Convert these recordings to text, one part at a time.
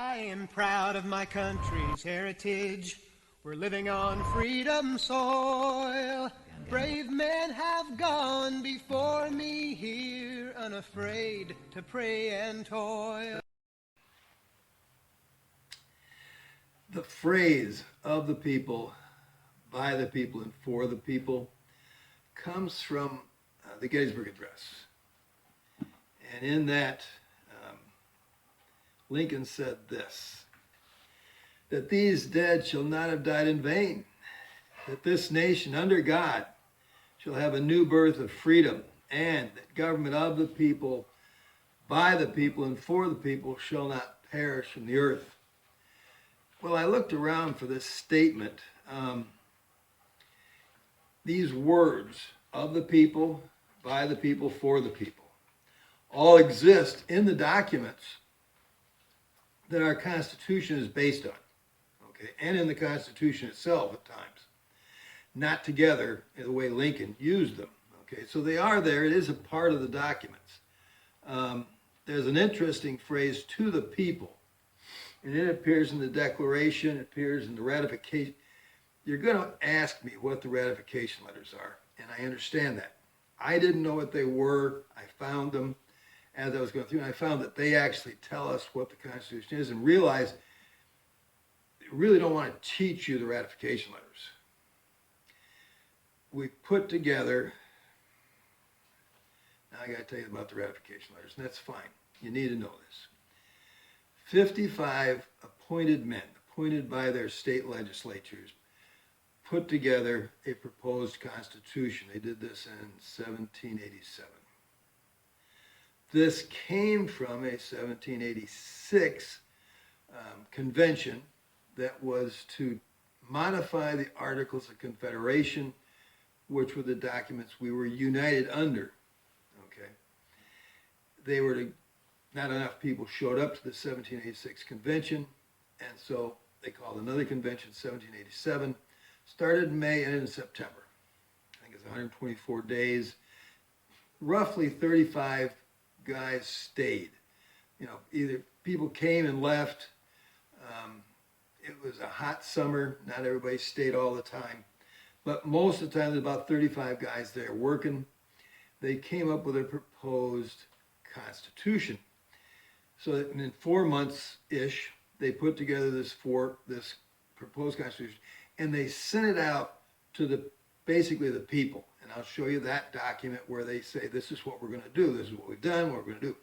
I am proud of my country's heritage. We're living on freedom soil. Brave men have gone before me here, unafraid to pray and toil. The phrase "of the people, by the people, and for the people" comes from the Gettysburg Address. And in that, Lincoln said this, that these dead shall not have died in vain, that this nation under God shall have a new birth of freedom, and that government of the people, by the people, and for the people shall not perish from the earth. Well, I looked around for this statement. These words, of the people, by the people, for the people, all exist in the documents that our Constitution is based on, okay, and in the Constitution itself at times, not together in the way Lincoln used them, okay. So they are there. It is a part of the documents. There's an interesting phrase, "to the people," and it appears in the Declaration, it appears in the ratification. You're going to ask me what the ratification letters are, and I understand that. I didn't know what they were. I found them as I was going through, and I found that they actually tell us what the Constitution is, and realize they really don't want to teach you the ratification letters. We put together, now I got to tell you about the ratification letters, and that's fine. You need to know this. 55 appointed men, appointed by their state legislatures, put together a proposed constitution. They did this in 1787. This came from a 1786 convention that was to modify the Articles of Confederation, which were the documents we were united under. Okay, they were to, not enough people showed up to the 1786 convention, and so they called another convention, 1787. Started in May and ended in September. I think it's 124 days. Roughly 35 guys stayed. You know, either people came and left. It was a hot summer. Not everybody stayed all the time. But most of the time, there's about 35 guys there working. They came up with a proposed constitution. So that in 4 months-ish, they put together this proposed constitution, and they sent it out to basically the people. And I'll show you that document where they say, this is what we're going to do, this is what we've done, what we're going to do.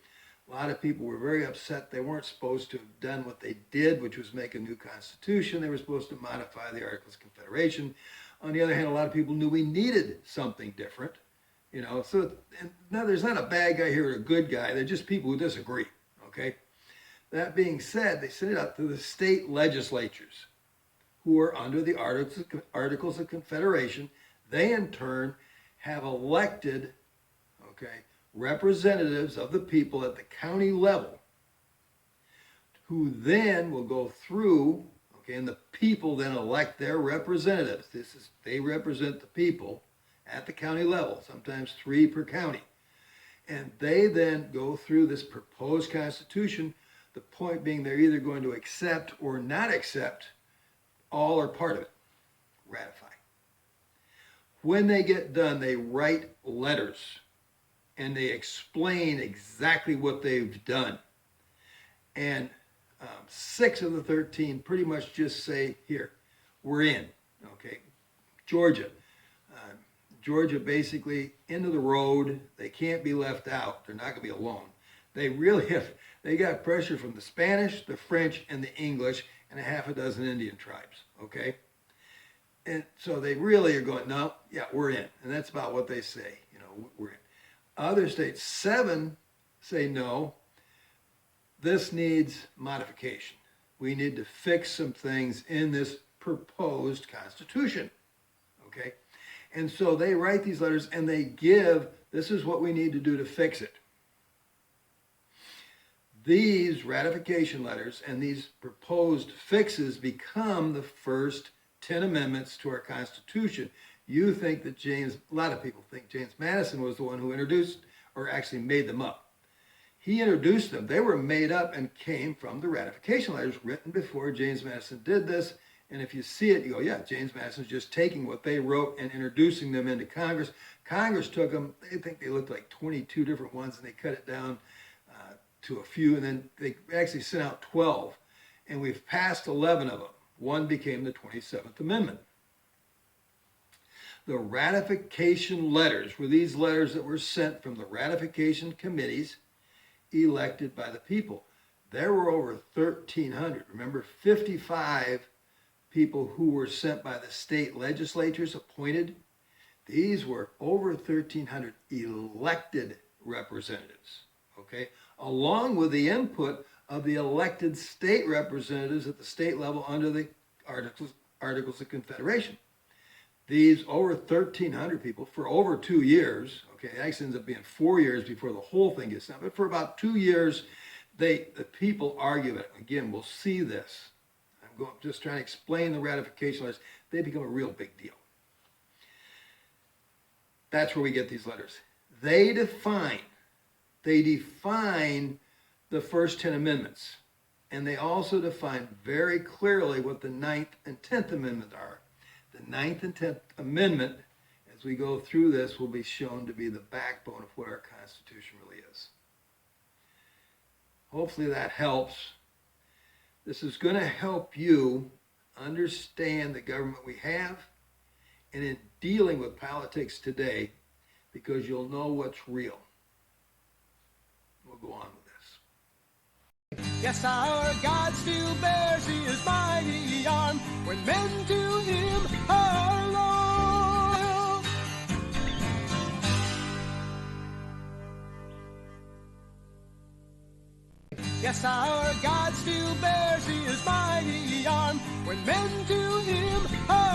A lot of people were very upset. They weren't supposed to have done what they did, which was make a new constitution. They were supposed to modify the Articles of Confederation. On the other hand, a lot of people knew we needed something different. You know, so now there's not a bad guy here or a good guy. They're just people who disagree, okay? That being said, they sent it out to the state legislatures who are under the Articles of Confederation. They, in turn, have elected, okay, representatives of the people at the county level who then will go through, okay, and the people then elect their representatives. They represent the people at the county level, sometimes 3 per county. And they then go through this proposed constitution, the point being they're either going to accept or not accept all or part of it, ratify. When they get done, they write letters and they explain exactly what they've done. And 6 of the 13 pretty much just say, here, we're in, okay. Georgia basically into the road. They can't be left out. They're not going to be alone. They got pressure from the Spanish, the French, and the English, and a half a dozen Indian tribes, okay? And so they really are going, no, yeah, we're in. And that's about what they say, you know, we're in. Other states, 7 say no, this needs modification. We need to fix some things in this proposed constitution, okay? And so they write these letters and they give, this is what we need to do to fix it. These ratification letters and these proposed fixes become the first 10 amendments to our Constitution. You think that a lot of people think James Madison was the one who introduced or actually made them up. He introduced them. They were made up and came from the ratification letters written before James Madison did this. And if you see it, you go, yeah, James Madison's just taking what they wrote and introducing them into Congress. Congress took them, they think they looked like 22 different ones, and they cut it down to a few, and then they actually sent out 12. And we've passed 11 of them. One became the 27th Amendment. The ratification letters were these letters that were sent from the ratification committees elected by the people. There were over 1,300. Remember, 55 people who were sent by the state legislatures appointed. These were over 1,300 elected representatives, okay, along with the input of the elected state representatives at the state level under the Articles of Confederation. These over 1,300 people for over 2 years, okay, it actually ends up being 4 years before the whole thing gets done, but for about 2 years, the people argue it. Again, we'll see this. I'm just trying to explain the ratification letters. They become a real big deal. That's where we get these letters. They define the first 10 amendments, and they also define very clearly what the 9th and 10th Amendment are. The 9th and 10th Amendment, as we go through this, will be shown to be the backbone of what our Constitution really is. Hopefully that helps. This is going to help you understand the government we have and in dealing with politics today, because you'll know what's real. We'll go on with this. Yes, our God still bears his mighty arm when men to him are loyal. Yes, our God still bears his mighty arm when men to him are